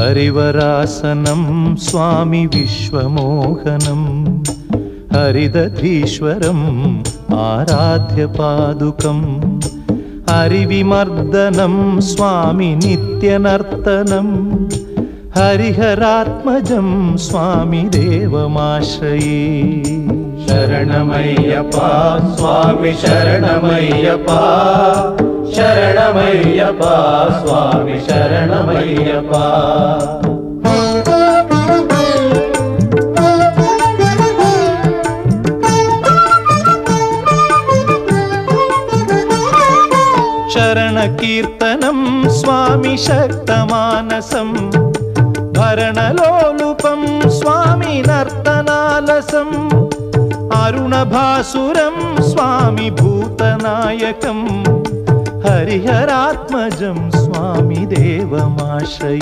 हरिवरासनं स्वामी विश्वमोहनं हरिदधीश्वरम् आराध्य पादुकम् हरिविमर्दनं स्वामी नित्यनर्तनं हरिहरात्मजं स्वामी देवमाश्रये। शरणमय्यप्पा स्वामी शरणमय्यप्पा शरणमय्यप्पा स्वामी शरणमय्यप्पा। शरणकीर्तनं स्वामी शक्तमानसं भरणलोलुपं स्वामी नर्तनालसम् अरुणभासुरं स्वामी भूतनायकं हरिहरात्मजं स्वामी देवमाश्रये।